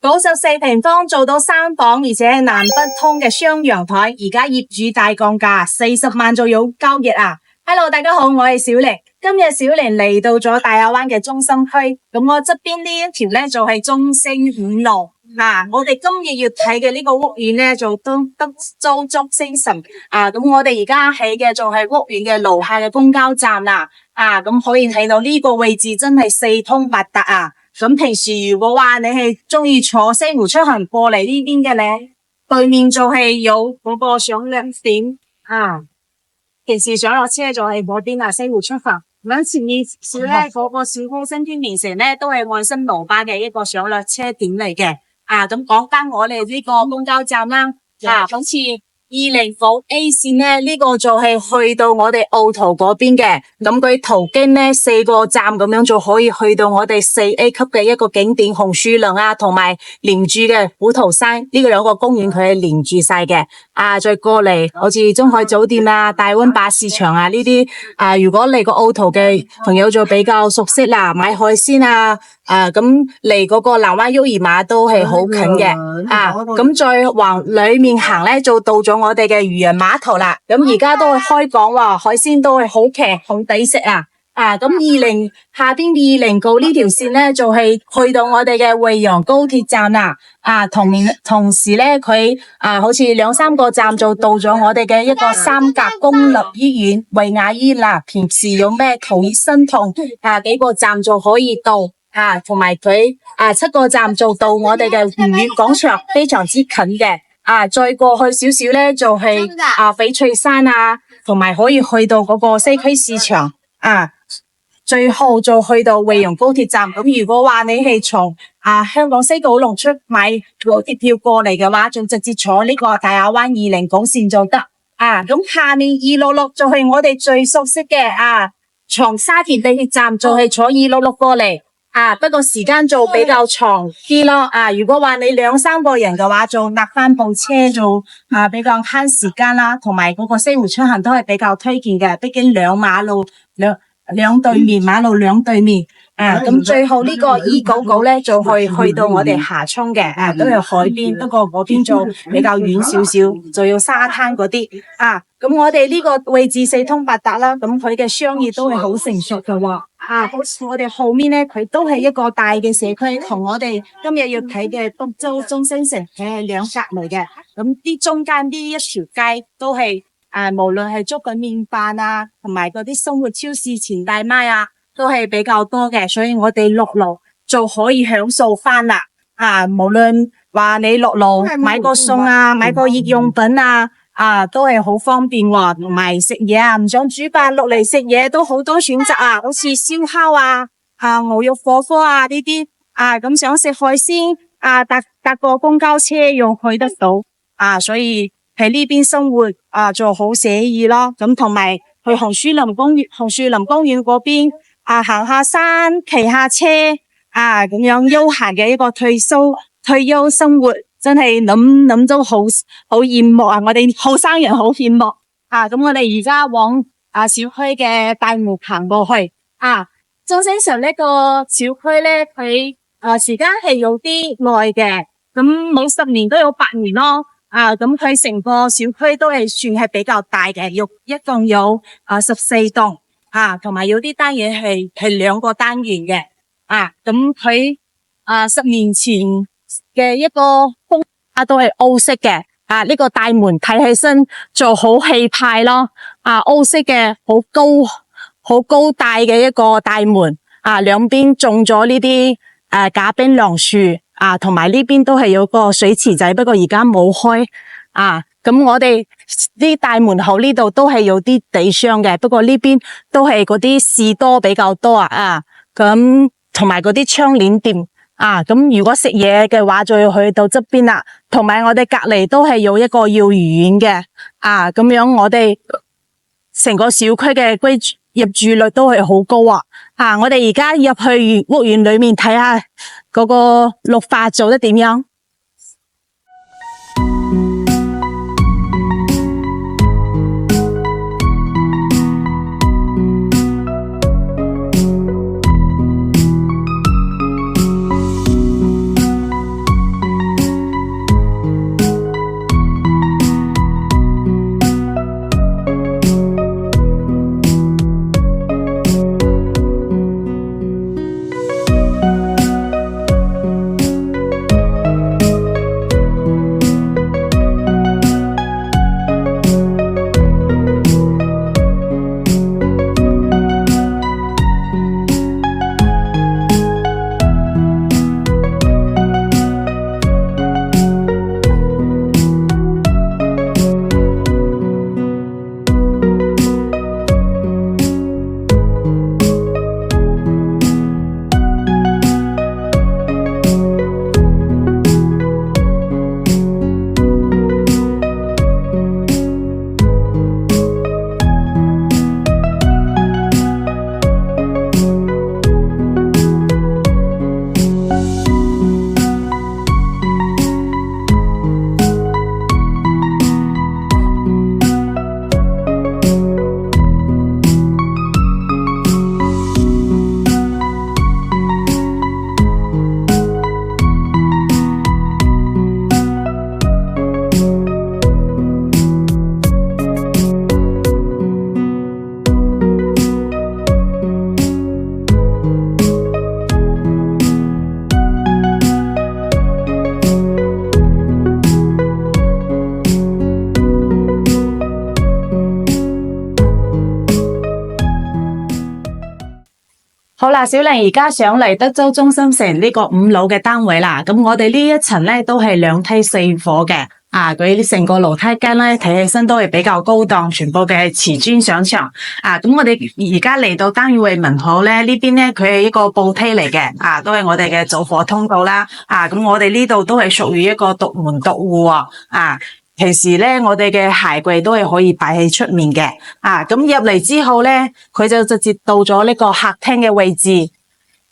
94平方做到3房，而且係南北通嘅雙陽台，而家業主大降價，40萬就有交易啊！Hello， 大家好，我係小玲。今日小玲嚟到咗大亞灣嘅中心區，咁我側邊呢一條咧就係中星5路。我哋今日要睇嘅呢個屋苑咧就德州中星城咁我哋而家起嘅就係屋苑嘅樓下嘅公交站啦。咁可以睇到呢個位置真係四通八達啊！咁平時如果話你係中意坐西湖出行過嚟呢邊嘅咧，對面就係有嗰個上落點平時上落車就係嗰邊西湖出行。咁前面少咧嗰個小高新天連城咧都係愛新路巴嘅一個上落車點嚟嘅。咁講翻我哋呢個公交站啦，好似209 A 線咧，呢個就係去到我哋澳圖嗰邊嘅，咁佢途經咧4個站咁樣就可以去到我哋4A 級嘅一個景點紅樹林同埋連住嘅虎頭山呢個兩個公園佢係連住晒嘅。再過嚟好似中海酒店大溫巴士場呢啲如果嚟過澳圖嘅朋友就比較熟悉啦，買海鮮咁嚟嗰個南灣沃爾瑪都係好近嘅。咁再往裏面行咧就到咗我哋嘅漁人碼頭啦。咁而家都係開港喎，海鮮都係好平好抵食啊！咁下邊209呢條線咧就係去到我哋嘅惠陽高鐵站啦。同時咧佢好似2-3個站就到咗我哋嘅一個三甲公立醫院惠雅醫院啦。平時有咩頭熱身痛幾個站就可以到。同埋佢7個站就到我哋嘅愉悅廣場，非常之近嘅。再過去少少咧就係翡翠山同埋可以去到嗰個西區市場最後就去到惠陽高鐵站。咁如果話你係從香港西九龍出買高鐵票過嚟嘅話，就直接坐呢個大亞灣209線就得。咁下面266就係我哋最熟悉嘅從沙田地鐵站就係坐266過嚟。不過時間就比較長啲咯。如果話你2-3個人嘅話，就搭翻部車就比較慳時間啦。同埋嗰個西湖出行都係比較推薦嘅，畢竟馬路兩對面。咁最後呢個299咧就去到我哋霞涌嘅，都係海邊，不過嗰邊就比較遠少少，就要沙灘嗰啲。咁我哋呢個位置四通八達啦，咁佢嘅商業都係好成熟嘅喎。好似我哋後面咧，佢都係一個大嘅社區，同我哋今日要睇嘅德州中星城係兩格嚟嘅。咁啲中間呢一條街都係無論係粥品麵飯同埋嗰啲生活超市前大媽都係比較多嘅，所以我哋落樓就可以享受翻啦。無論話你落樓買個餸買個熱用品都係好方便喎。同埋食嘢唔想煮飯落嚟食嘢都好多選擇好似燒烤牛肉火鍋呢啲咁想食海鮮搭個公交車又去得到所以喺呢邊生活就好寫意咯。咁同埋去紅樹林公園嗰邊行下山騎下車咁樣悠閒嘅一個退休生活，真係諗都好羨慕我哋後生人好羨慕咁我哋而家往小區嘅大門行過去中星城呢個小區咧，佢時間係有啲耐嘅，咁冇10年都有8年咯。咁佢成個小區都係算係比較大嘅，一共有14棟同埋有啲單元係2個單元嘅。咁佢10年前嘅一個風都係歐式嘅。呢個大門睇起身就好氣派咯。歐式嘅好高大嘅一個大門。兩邊種咗呢啲假檳榔樹。同埋呢邊都係有個水池仔，不過而家冇開。咁我哋啲大門口呢度都係有啲地商嘅，不過呢邊都係嗰啲士多比較多咁同埋嗰啲窗簾店。咁如果食嘢嘅話，就要去到側邊啦。同埋我哋隔籬都係有一個幼兒園嘅。咁樣我哋成個小區嘅入住率都係好高我哋而家入去屋苑裏面睇下嗰個綠化做得點樣。好啦，小玲而家上嚟德州中心城呢個5樓嘅單位啦。咁我哋呢一層咧都係2梯4伙嘅。佢成個樓梯間咧睇起身都係比較高檔，全部嘅係瓷磚上牆。咁我哋而家嚟到單位門口咧，呢邊咧佢係一個步梯嚟嘅。都係我哋嘅走火通道啦。咁我哋呢度都係屬於一個獨門獨戶喎。平時咧，我哋嘅鞋櫃都係可以擺喺出面嘅。咁入嚟之後咧，佢就直接到咗呢個客廳嘅位置。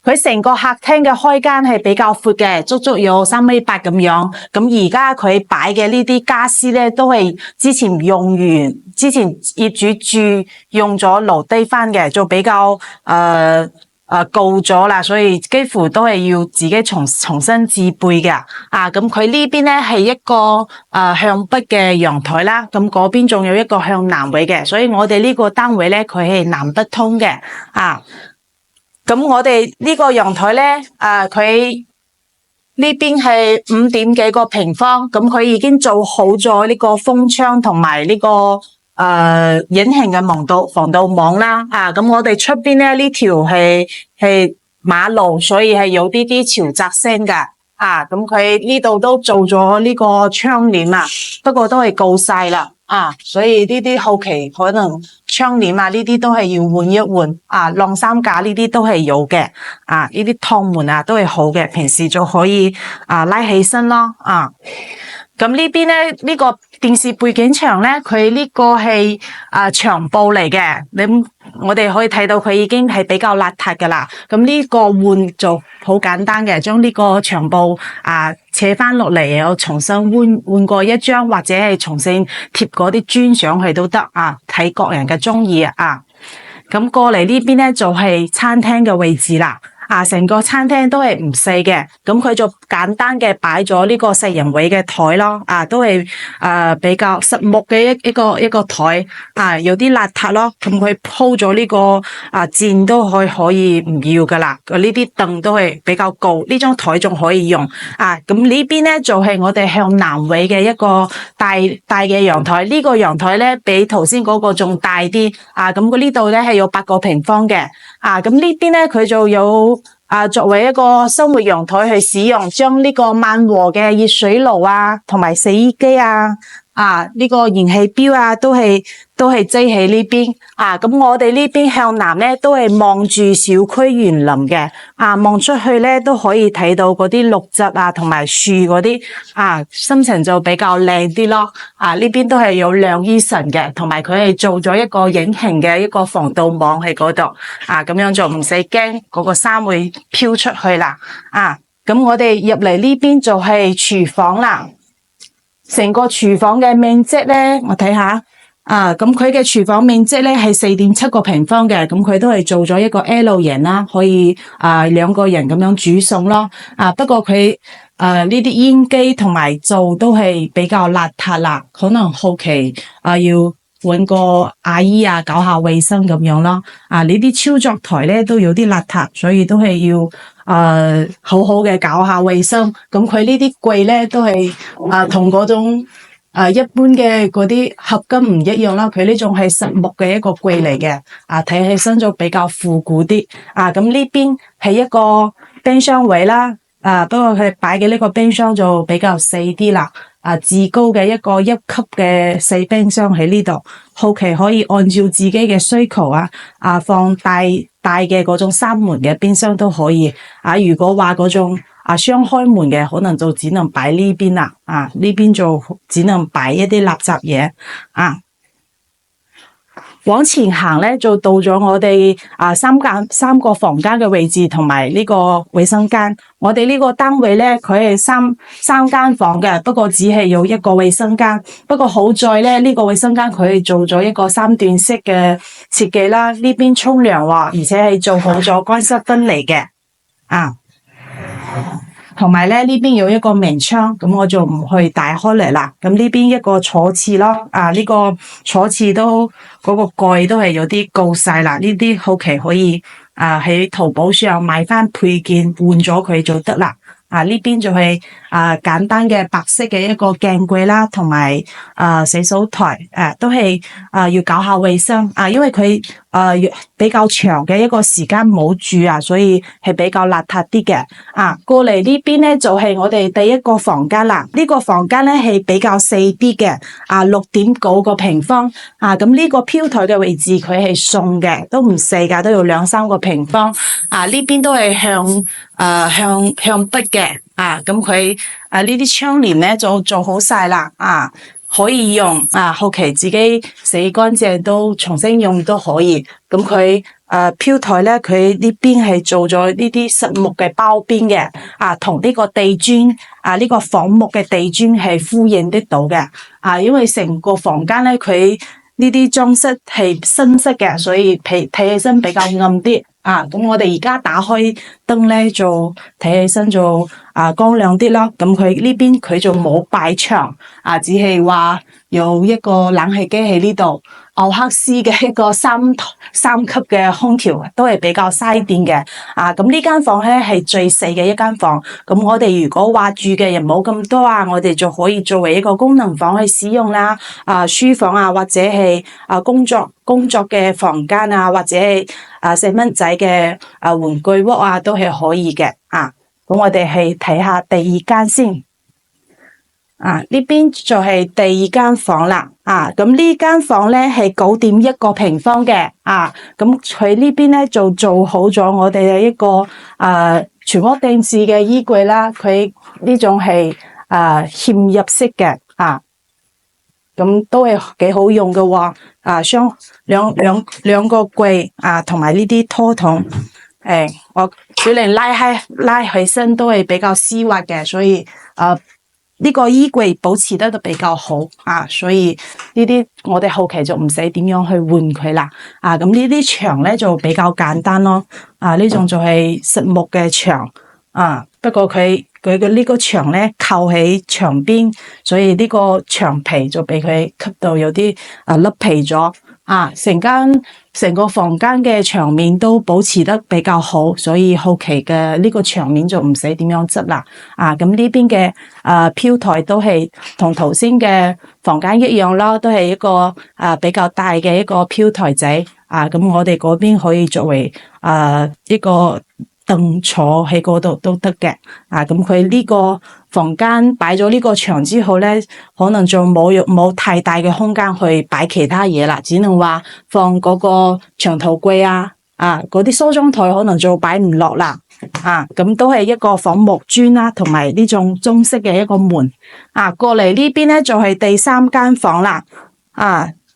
佢成個客廳嘅開間係比較闊嘅，足足有3.8米咁樣。咁而家佢擺嘅呢啲家私咧，都係之前用完，之前業主住用咗留低翻嘅，就比較舊咗啦，所以幾乎都係要自己重新自備嘅。咁佢呢邊咧係一個向北嘅陽台啦，咁嗰邊仲有一個向南位嘅，所以我哋呢個單位咧佢係南北通嘅。咁我哋呢個陽台咧，佢呢邊係5點幾個平方，咁佢已經做好咗呢個風窗同埋呢個隱形嘅防盜網啦。咁我哋出邊咧呢條係馬路，所以係有啲潮雜聲噶。咁佢呢度都做咗呢個窗簾啊，不過都係舊晒啦。所以呢啲後期可能窗簾呢啲都係要換一換。晾衫架呢啲都係有嘅。呢啲趟門都係好嘅，平時就可以拉起身咯。咁呢邊咧呢個電視背景牆咧，佢呢個係牆布嚟嘅。我哋可以睇到佢已經係比較邋遢噶啦。咁呢個換就好簡單嘅，將呢個牆布扯翻落嚟，然後重新換過一張，或者係重新貼嗰啲磚上去都得。睇個人嘅中意。咁過嚟呢邊咧就係餐廳嘅位置啦。成個餐廳都係唔細嘅，咁佢就簡單嘅擺咗呢個4人位嘅台咯。都係比較實木嘅一個台。有啲邋遢咯，咁佢鋪咗呢個墊都可以唔要噶啦。呢啲凳都係比較高，呢張台仲可以用。咁呢邊咧就係我哋向南位嘅一個大嘅陽台。呢個陽台咧比頭先嗰個仲大啲。咁佢呢度咧係有8個平方嘅。咁呢邊咧佢就有作為一個生活陽台去使用，將呢個萬和嘅熱水爐同埋洗衣機呢個燃氣錶都係擠喺呢邊。咁我哋呢邊向南咧都係望住小區園林嘅。望出去咧都可以睇到嗰啲綠植同埋樹嗰啲。心情就比較靚啲咯。呢邊都係有晾衣繩嘅，同埋佢係做咗一個隱形嘅一個防盜網喺嗰度。咁樣就唔使驚嗰個衫會飄出去啦。咁我哋入嚟呢邊就係廚房啦。成個廚房嘅面積咧，我睇下。咁佢嘅廚房面積咧係4.7個平方嘅，咁佢都係做咗一個 L 型啦，可以2個人咁樣煮餸咯。不過佢呢啲煙機同埋灶都係比較邋遢啦，可能後期要搵個阿姨搞下衛生咁樣咯。呢啲操作台咧都有啲邋遢，所以都係要好好嘅搞下衛生。咁佢呢啲櫃咧都係同嗰種一般嘅嗰啲合金唔一樣啦。佢呢種係實木嘅一個櫃嚟嘅。睇起身就比較復古啲。咁呢邊係一個冰箱位啦。不過佢哋擺嘅呢個冰箱就比較細啲啦。至高嘅一個1級嘅細冰箱喺呢度，後期可以按照自己嘅需求放大嘅嗰種3門嘅冰箱都可以。如果話嗰種雙開門嘅，可能就只能擺呢邊啦。呢邊就只能擺一啲垃圾嘢。往前行咧，就到咗我哋3個房間嘅位置同埋呢個衛生間。我哋呢個單位咧，佢係三間房嘅，不過只係有1個衛生間。不過好在咧，呢個衛生間佢係做咗一個3段式嘅設計啦。呢邊沖涼而且係做好咗乾濕分離嘅。同埋咧，呢邊有一個明窗，咁我就唔去打開嚟啦。咁呢邊一個坐廁咯。呢個坐廁都嗰個蓋都係有啲舊晒啦。呢啲後期可以喺淘寶上買翻配件換咗佢就得啦。呢邊就係簡單嘅白色嘅一個鏡櫃啦，同埋洗手台都係要搞下衛生因為佢比較長嘅一個時間冇住所以係比較邋遢啲嘅過嚟呢邊咧就係我哋第一個房間啦。呢個房間咧係比較細啲嘅6.9個平方咁呢個飄台嘅位置佢係送嘅，都唔細噶，都有2-3個平方呢邊都係向北嘅咁佢呢啲窗簾咧就做好晒啦可以用後期自己洗乾淨都重新用都可以。咁佢飄台咧，佢呢邊係做咗呢啲實木嘅包邊嘅同呢個地磚呢個仿木嘅地磚係呼應得到嘅因為成個房間咧佢呢啲裝飾係新式嘅，所以睇起身比較暗啲咁我哋而家打開燈咧，就睇起身就光亮啲咯。咁佢呢邊佢就冇擺牆只係話有一個冷氣機喺呢度，奧克斯嘅一個三級嘅空調，都係比較嘥電嘅咁呢間房咧係最細嘅一間房。咁我哋如果話住嘅人冇咁多我哋就可以作為一個功能房去使用啦書房或者係工作嘅房間或者係細蚊仔嘅玩具屋都係可以嘅咁我哋係睇下第二間先呢邊就係第二間房啦咁呢間房咧係9.1個平方嘅咁佢呢邊咧就做好咗我哋嘅一個全屋定制嘅衣櫃啦。佢呢種係嵌入式嘅咁都係幾好用嘅喎兩個櫃同埋呢啲拖桶我小玲拉起身都係比較絲滑嘅，所以呢個衣櫃保持得都比較好所以呢啲我哋後期就唔使點樣去換佢啦咁呢啲牆咧就比較簡單咯呢種就係實木嘅牆不過佢嘅呢個牆咧靠喺牆邊，所以呢個牆皮就俾佢吸到有啲甩皮咗成個房間嘅牆面都保持得比較好，所以後期嘅呢個牆面就唔使點樣執啦咁呢邊嘅飄台都係同頭先嘅房間一樣啦，都係一個比較大嘅一個飄台仔咁我哋嗰邊可以作為一個凳坐喺嗰度都得嘅咁佢呢個房間擺咗呢個牆之後咧，可能就冇太大嘅空間去擺其他嘢啦，只能話放嗰個長頭櫃嗰啲梳妝台可能就擺唔落啦咁都係一個仿木磚啦，同埋呢種中式嘅一個門過嚟呢邊咧就係第三間房啦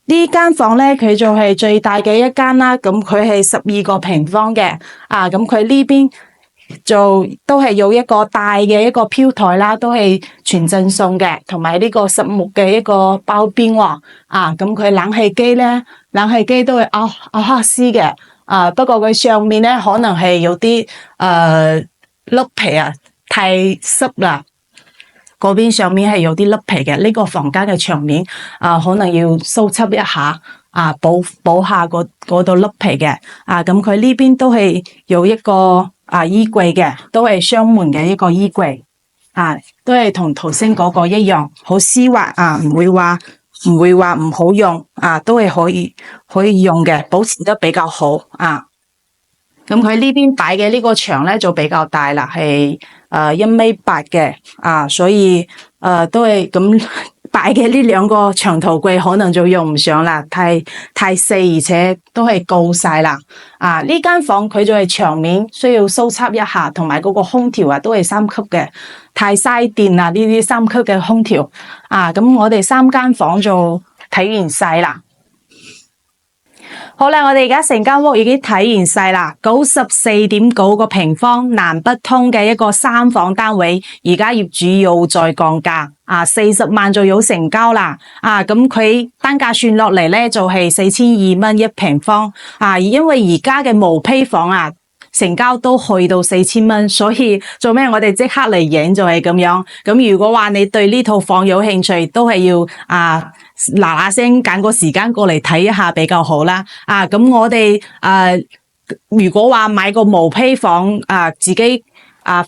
呢間房咧佢就係最大嘅一間啦，咁佢係12個平方嘅咁佢呢邊就都係有一個大嘅一個飄台啦，都係全贈送嘅，同埋呢個實木嘅一個包邊咁佢冷氣機都係奧克斯嘅不過佢上面咧可能係有啲甩皮太濕啦，嗰邊上面係有啲甩皮嘅，呢個房間嘅牆面可能要修葺一下補下嗰度甩皮嘅咁佢呢邊都係有一個衣櫃嘅，都係雙門嘅一個衣櫃都係同頭先嗰個一樣好絲滑唔會話唔好用都係可以用嘅，保持得比較好咁佢呢邊擺嘅呢個牆咧就比較大啦，係1.8米嘅所以都係咁擺嘅呢兩個長頭櫃可能就用唔上啦，太細，而且都係高晒啦呢間房佢就係牆面需要修葺一下，同埋嗰個空調都係3級嘅，太嘥電啦呢啲3級嘅空調咁我哋3間房就睇完晒啦。好啦，我哋而家成間屋已經睇完晒啦，94.9個平方，南北通嘅一個3房單位，而家業主又再降價40萬就有成交啦咁佢單價算落嚟咧就係4200蚊一平方因為而家嘅毛坯房成交都去到4000蚊，所以做咩我哋即刻嚟影就係咁樣。咁如果話你對呢套房有興趣，都係要嗱聲揀個時間過嚟睇一下比較好啦咁我哋如果話買個毛坯房自己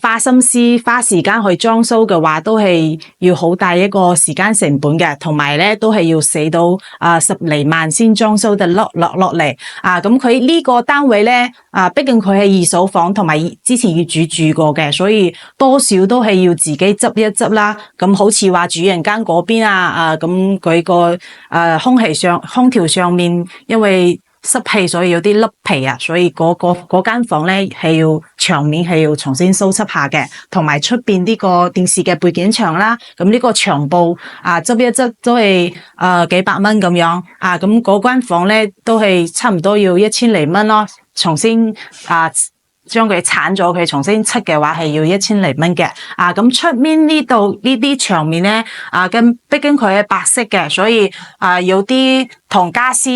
花心思花時間去裝修嘅話，都係要好大一個時間成本嘅，同埋咧都係要使到10嚟萬先裝修得落嚟。咁佢呢個單位咧畢竟佢係二手房，同埋之前業主住過嘅，所以多少都係要自己執一執啦。咁好似話主人間嗰邊咁佢個空調上面因為濕氣，所以有啲甩皮所以嗰間房咧係要牆面係要重新修葺下嘅，同埋出邊呢個電視嘅背景牆啦，咁呢個牆布執一執都係幾百蚊咁樣咁嗰間房咧都係差唔多要1000嚟蚊咯，重新將佢鏟咗佢重新漆嘅話係要1000嚟蚊嘅咁出面呢度呢啲牆面咧畢竟佢係白色嘅，所以有啲同家私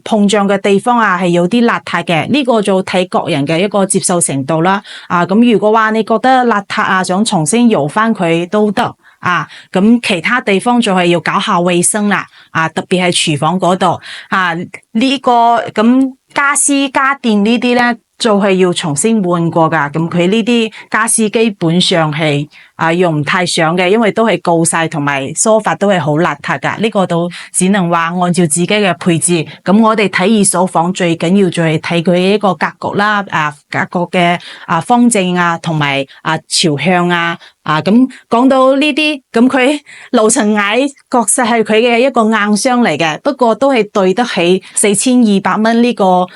碰撞嘅地方係有啲邋遢嘅，呢個就睇個人嘅一個接受程度啦。咁如果話你覺得邋遢想重新油翻佢都得咁其他地方就係要搞下衛生啦。特別係廚房嗰度呢個咁家私家電呢啲咧就係要重新換過噶。咁佢呢啲家私基本上係用唔太上嘅，因為都係告晒，同埋梳化都係好邋遢噶。呢個都只能話按照自己嘅配置。咁我哋睇二手房最緊要就係睇佢一個格局啦，格局嘅方正同埋朝向咁講到呢啲，咁佢樓層矮確實係佢嘅一個硬傷嚟嘅，不過都係對得起4200蚊呢個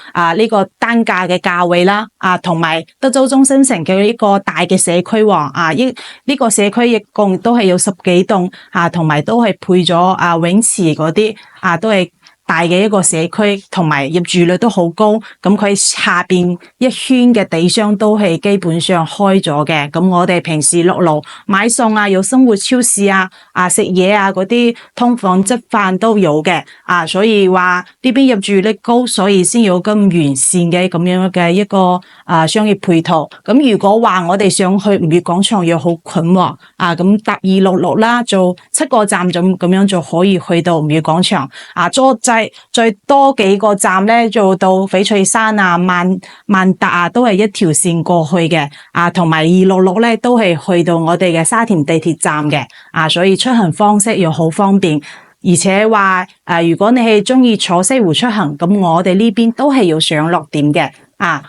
單價嘅價位啦。同埋德州中心城嘅一個大嘅社區呢個社區一共都係有10幾棟同埋都係配咗泳池嗰啲都係大嘅一個社區，同埋入住率都好高。咁佢下邊一圈嘅地箱都係基本上開咗嘅。咁我哋平時落樓買餸有生活超市食嘢嗰啲通房執飯都有嘅所以話呢邊入住率高，所以先有咁完善嘅咁樣嘅一個商業配套。咁如果話我哋想去吳越廣場又好近咁搭266啦，做7個站咁樣就可以去到吳越廣場再多幾個站咧，做到翡翠山萬達都係一條線過去嘅同埋266咧都係去到我哋嘅沙田地鐵站嘅所以出行方式又好方便。而且話如果你係中意坐西湖出行，咁我哋呢邊都係要上落點嘅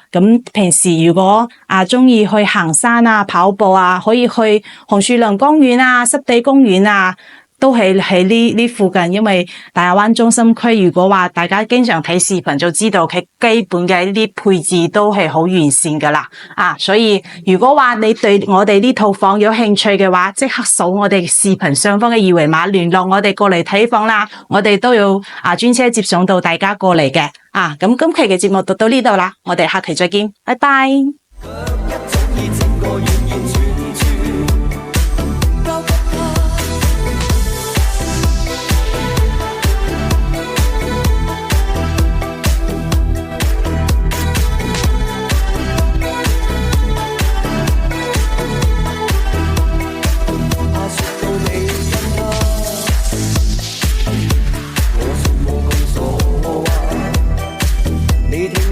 咁平時如果中意去行山跑步可以去紅樹林公園濕地公園都係喺呢附近。因為大亞灣中心區，如果話大家經常睇視頻就知道佢基本嘅呢啲配置都係好完善噶啦所以如果話你對我哋呢套房有興趣嘅話，即刻掃我哋視頻上方嘅二維碼聯絡我哋過嚟睇房啦，我哋都有專車接送到大家過嚟嘅咁今期嘅節目就到呢度啦，我哋下期再見，拜拜。你聽